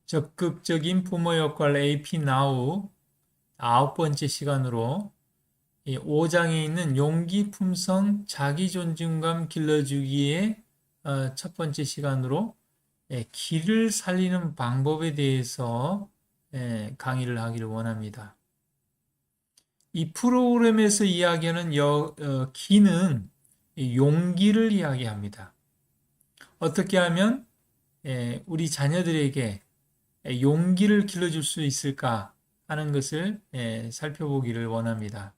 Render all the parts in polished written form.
적극적인 부모 역할 AP Now 9번째 시간으로 이 5장에 있는 용기, 품성, 자기 존중감 길러주기의 첫 번째 시간으로 기를 살리는 방법에 대해서 강의를 하기를 원합니다. 이 프로그램에서 이야기하는 기는 용기를 이야기합니다. 어떻게 하면 우리 자녀들에게 용기를 길러줄 수 있을까 하는 것을 살펴보기를 원합니다.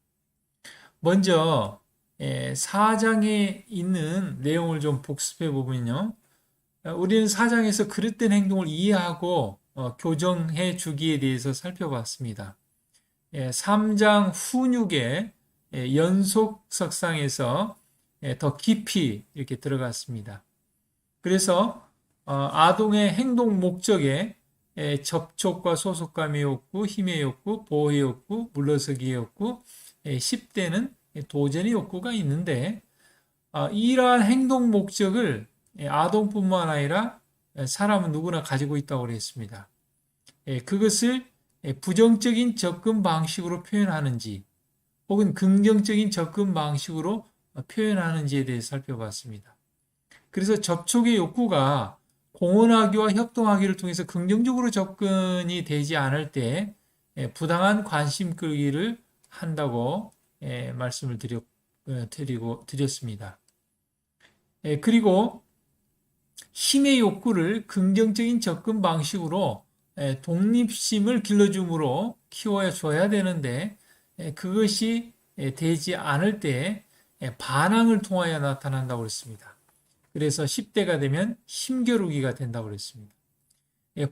먼저 4장에 있는 내용을 좀 복습해 보면요. 우리는 4장에서 그릇된 행동을 이해하고 교정해 주기에 대해서 살펴봤습니다. 3장 후육의 연속 석상에서 더 깊이 이렇게 들어갔습니다. 그래서 아동의 행동 목적에 접촉과 소속감의 욕구, 힘의 욕구, 보호의 욕구, 물러서기의 욕구, 10대는 도전의 욕구가 있는데 이러한 행동 목적을 아동뿐만 아니라 사람은 누구나 가지고 있다고 그랬습니다. 그것을 부정적인 접근 방식으로 표현하는지 혹은 긍정적인 접근 방식으로 표현하는지에 대해 살펴봤습니다. 그래서 접촉의 욕구가 공헌하기와 협동하기를 통해서 긍정적으로 접근이 되지 않을 때 부당한 관심 끌기를 한다고 말씀을 드렸습니다. 그리고 힘의 욕구를 긍정적인 접근 방식으로 독립심을 길러줌으로 키워줘야 되는데 그것이 되지 않을 때 반항을 통하여 나타난다고 했습니다. 그래서 10대가 되면 힘겨루기가 된다고 그랬습니다.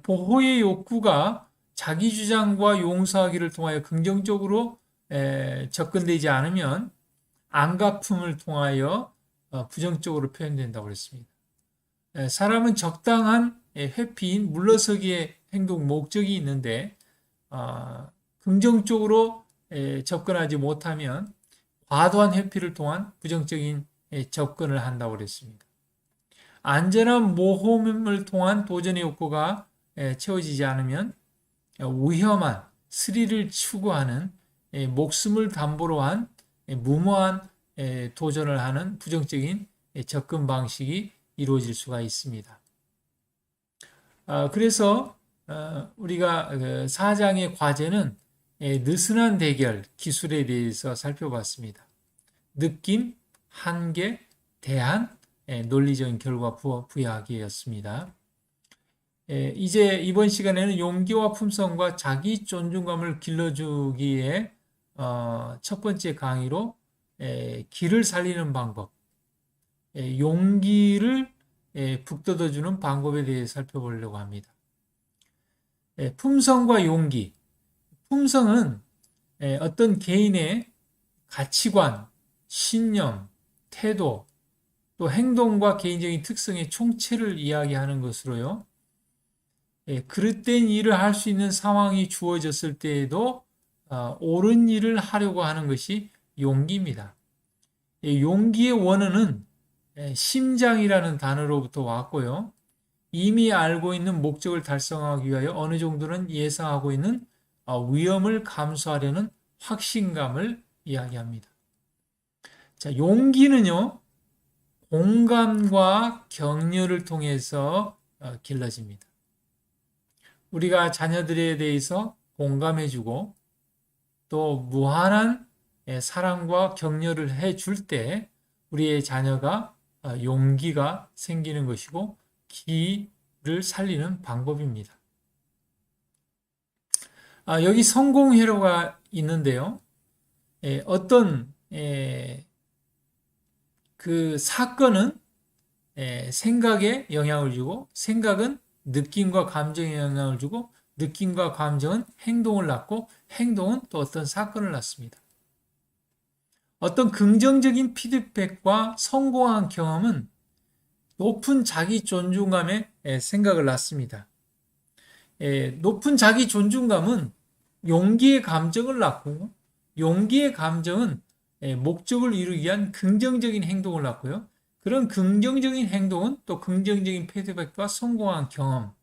보호의 욕구가 자기 주장과 용서하기를 통하여 긍정적으로 접근되지 않으면 안갚음을 통하여 부정적으로 표현된다고 그랬습니다. 사람은 적당한 회피인 물러서기의 행동 목적이 있는데 긍정적으로 접근하지 못하면 과도한 회피를 통한 부정적인 접근을 한다고 그랬습니다. 안전한 모험을 통한 도전의 욕구가 채워지지 않으면 위험한 스릴을 추구하는 목숨을 담보로 한 무모한 도전을 하는 부정적인 접근 방식이 이루어질 수가 있습니다. 그래서 우리가 4장의 과제는 느슨한 대결 기술에 대해서 살펴봤습니다. 느낌, 한계, 대안, 논리적인 결과 부여하기였습니다. 이제 이번 시간에는 용기와 품성과 자기 존중감을 길러주기에 첫 번째 강의로 기를 살리는 방법, 용기를 북돋아주는 방법에 대해 살펴보려고 합니다. 품성과 용기. 품성은 어떤 개인의 가치관, 신념, 태도, 또 행동과 개인적인 특성의 총체를 이야기하는 것으로요. 그릇된 일을 할 수 있는 상황이 주어졌을 때에도 옳은 일을 하려고 하는 것이 용기입니다. 용기의 원어는 심장이라는 단어로부터 왔고요. 이미 알고 있는 목적을 달성하기 위하여 어느 정도는 예상하고 있는 위험을 감수하려는 확신감을 이야기합니다. 자, 용기는요, 공감과 격려를 통해서 길러집니다. 우리가 자녀들에 대해서 공감해주고 또 무한한 사랑과 격려를 해줄 때 우리의 자녀가 용기가 생기는 것이고 기를 살리는 방법입니다. 여기 성공 회로가 있는데요. 어떤 그 사건은 생각에 영향을 주고 생각은 느낌과 감정에 영향을 주고 느낌과 감정은 행동을 낳고 행동은 또 어떤 사건을 낳습니다. 어떤 긍정적인 피드백과 성공한 경험은 높은 자기 존중감에 생각을 낳습니다. 높은 자기 존중감은 용기의 감정을 낳고 용기의 감정은 목적을 이루기 위한 긍정적인 행동을 낳고요. 그런 긍정적인 행동은 또 긍정적인 피드백과 성공한 경험.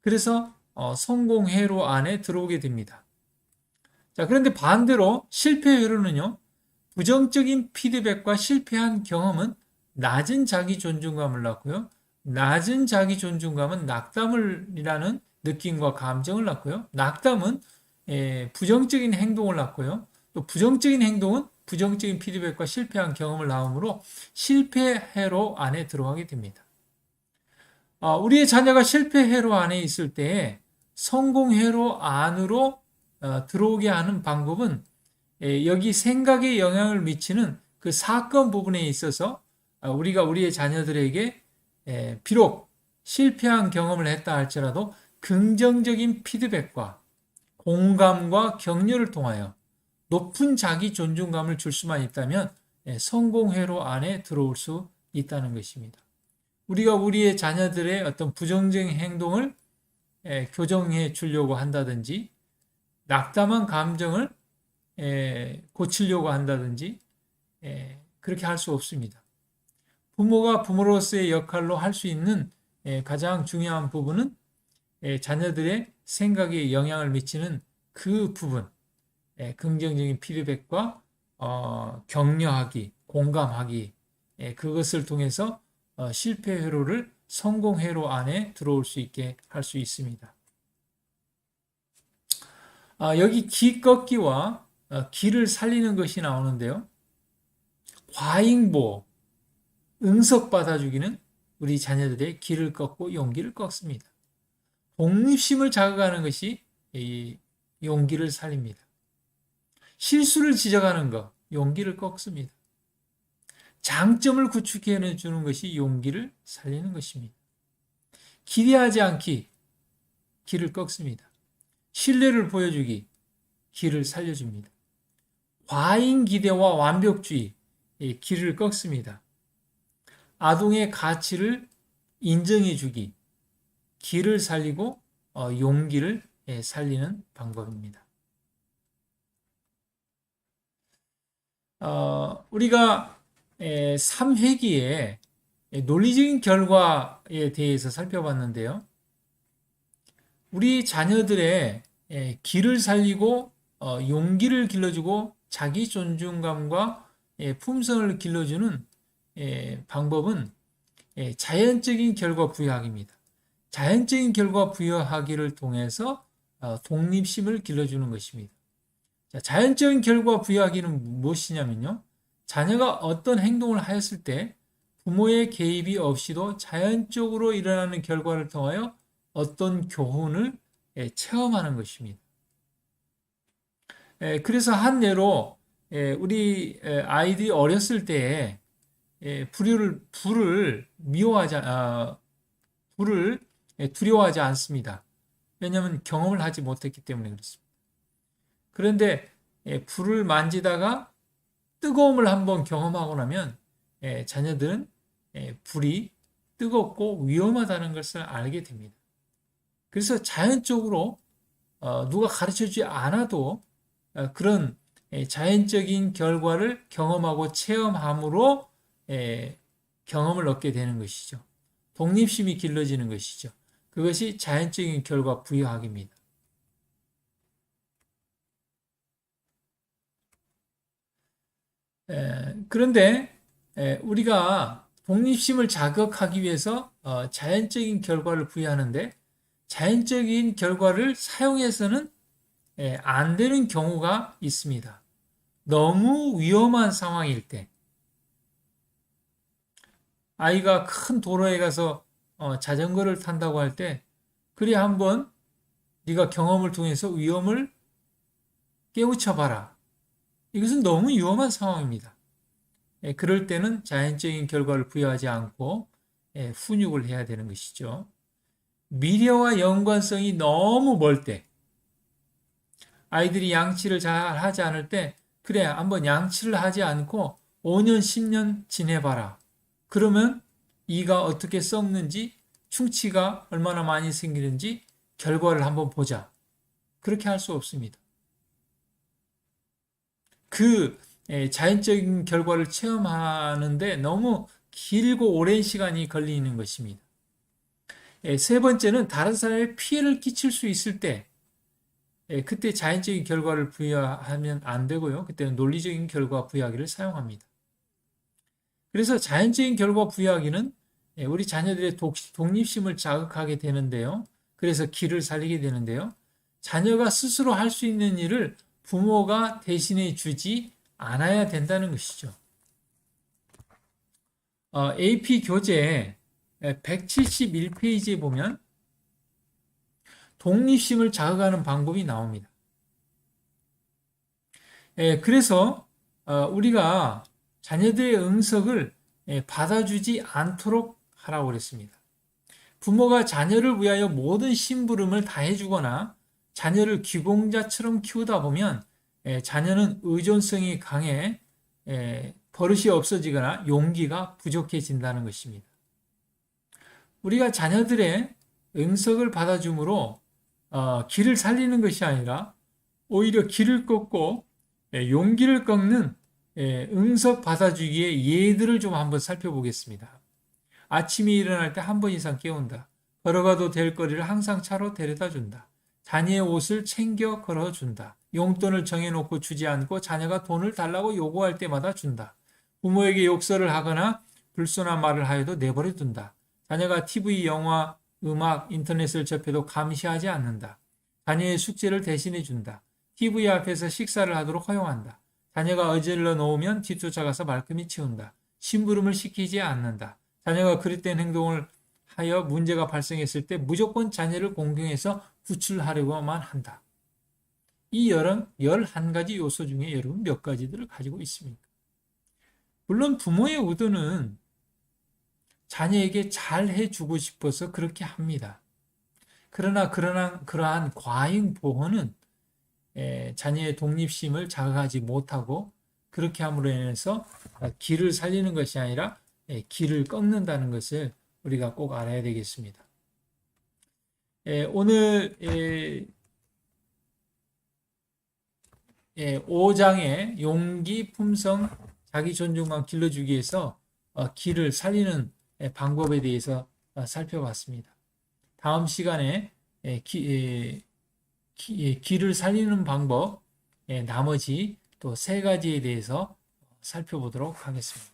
그래서 성공 회로 안에 들어오게 됩니다. 자, 그런데 반대로 실패 회로는요, 부정적인 피드백과 실패한 경험은 낮은 자기 존중감을 낳고요. 낮은 자기 존중감은 낙담이라는 느낌과 감정을 낳고요. 낙담은 부정적인 행동을 낳고요. 또 부정적인 행동은 부정적인 피드백과 실패한 경험을 낳으므로 실패회로 안에 들어가게 됩니다. 우리의 자녀가 실패회로 안에 있을 때 성공회로 안으로 들어오게 하는 방법은 여기 생각에 영향을 미치는 그 사건 부분에 있어서 우리가 우리의 자녀들에게 비록 실패한 경험을 했다 할지라도 긍정적인 피드백과 공감과 격려를 통하여 높은 자기 존중감을 줄 수만 있다면 성공회로 안에 들어올 수 있다는 것입니다. 우리가 우리의 자녀들의 어떤 부정적인 행동을 교정해 주려고 한다든지 낙담한 감정을 고치려고 한다든지 그렇게 할 수 없습니다. 부모가 부모로서의 역할로 할 수 있는 가장 중요한 부분은 자녀들의 생각에 영향을 미치는 그 부분, 긍정적인 피드백과 격려하기, 공감하기, 그것을 통해서 실패 회로를 성공 회로 안에 들어올 수 있게 할 수 있습니다. 여기 기 꺾기와 기를 살리는 것이 나오는데요. 과잉보, 응석 받아주기는 우리 자녀들의 기를 꺾고 용기를 꺾습니다. 독립심을 자극하는 것이 용기를 살립니다. 실수를 지적하는 것, 용기를 꺾습니다. 장점을 구축해 주는 것이 용기를 살리는 것입니다. 기대하지 않기, 기를 꺾습니다. 신뢰를 보여주기, 기를 살려줍니다. 과잉 기대와 완벽주의, 기를 꺾습니다. 아동의 가치를 인정해주기, 기를 살리고 용기를 살리는 방법입니다. 우리가 3회기에 논리적인 결과에 대해서 살펴봤는데요. 우리 자녀들의 기를 살리고 용기를 길러주고 자기 존중감과 품성을 길러주는 방법은 자연적인 결과 부여하기입니다. 자연적인 결과 부여하기를 통해서 독립심을 길러주는 것입니다. 자연적인 결과 부여하기는 무엇이냐면요. 자녀가 어떤 행동을 하였을 때 부모의 개입이 없이도 자연적으로 일어나는 결과를 통하여 어떤 교훈을 체험하는 것입니다. 그래서 한 예로 우리 아이들이 어렸을 때에 불을 두려워하지 않습니다. 왜냐하면 경험을 하지 못했기 때문에 그렇습니다. 그런데 불을 만지다가 뜨거움을 한번 경험하고 나면 자녀들은 불이 뜨겁고 위험하다는 것을 알게 됩니다. 그래서 자연적으로 누가 가르쳐주지 않아도 그런 자연적인 결과를 경험하고 체험함으로 경험을 얻게 되는 것이죠. 독립심이 길러지는 것이죠. 그것이 자연적인 결과 부여하기입니다. 그런데 우리가 독립심을 자극하기 위해서 자연적인 결과를 부여하는데 자연적인 결과를 사용해서는 안 되는 경우가 있습니다. 너무 위험한 상황일 때 아이가 큰 도로에 가서 자전거를 탄다고 할 때 그래 한번 네가 경험을 통해서 위험을 깨우쳐 봐라. 이것은 너무 위험한 상황입니다. 그럴 때는 자연적인 결과를 부여하지 않고 훈육을 해야 되는 것이죠. 미래와 연관성이 너무 멀 때, 아이들이 양치를 잘 하지 않을 때, 그래, 한번 양치를 하지 않고 5년, 10년 지내봐라. 그러면 이가 어떻게 썩는지, 충치가 얼마나 많이 생기는지 결과를 한번 보자. 그렇게 할 수 없습니다. 그 자연적인 결과를 체험하는데 너무 길고 오랜 시간이 걸리는 것입니다. 세 번째는 다른 사람에 피해를 끼칠 수 있을 때, 그때 자연적인 결과를 부여하면 안 되고요. 그때는 논리적인 결과 부여하기를 사용합니다. 그래서 자연적인 결과 부여하기는 우리 자녀들의 독립심을 자극하게 되는데요. 그래서 기를 살리게 되는데요. 자녀가 스스로 할 수 있는 일을 부모가 대신해 주지 않아야 된다는 것이죠. AP 교재 171페이지에 보면 독립심을 자극하는 방법이 나옵니다. 그래서 우리가 자녀들의 응석을 받아주지 않도록 하라고 그랬습니다. 부모가 자녀를 위하여 모든 심부름을 다 해주거나 자녀를 귀공자처럼 키우다 보면 자녀는 의존성이 강해 버릇이 없어지거나 용기가 부족해진다는 것입니다. 우리가 자녀들의 응석을 받아줌으로 길을 살리는 것이 아니라 오히려 길을 꺾고 용기를 꺾는 응석 받아주기의 예들을 좀 한번 살펴보겠습니다. 아침에 일어날 때 한 번 이상 깨운다. 걸어가도 될 거리를 항상 차로 데려다 준다. 자녀의 옷을 챙겨 걸어준다. 용돈을 정해놓고 주지 않고 자녀가 돈을 달라고 요구할 때마다 준다. 부모에게 욕설을 하거나 불손한 말을 하여도 내버려 둔다. 자녀가 TV, 영화, 음악, 인터넷을 접해도 감시하지 않는다. 자녀의 숙제를 대신해 준다. TV 앞에서 식사를 하도록 허용한다. 자녀가 어질러 놓으면 뒤쫓아가서 말끔히 치운다. 심부름을 시키지 않는다. 자녀가 그릇된 행동을 하여 문제가 발생했을 때 무조건 자녀를 공경해서 구출하려고만 한다. 이 11가지 요소 중에 여러분 몇 가지들을 가지고 있습니까? 물론 부모의 의도는 자녀에게 잘 해주고 싶어서 그렇게 합니다. 그러나 그러한 과잉 보호는 자녀의 독립심을 자극하지 못하고 그렇게 함으로 인해서 길을 살리는 것이 아니라 길을 꺾는다는 것을 우리가 꼭 알아야 되겠습니다. 오늘 5장의 용기, 품성, 자기 존중감 길러주기 위해서 길을 살리는 방법에 대해서 살펴봤습니다. 다음 시간에 길을 살리는 방법 나머지 또 3가지에 대해서 살펴보도록 하겠습니다.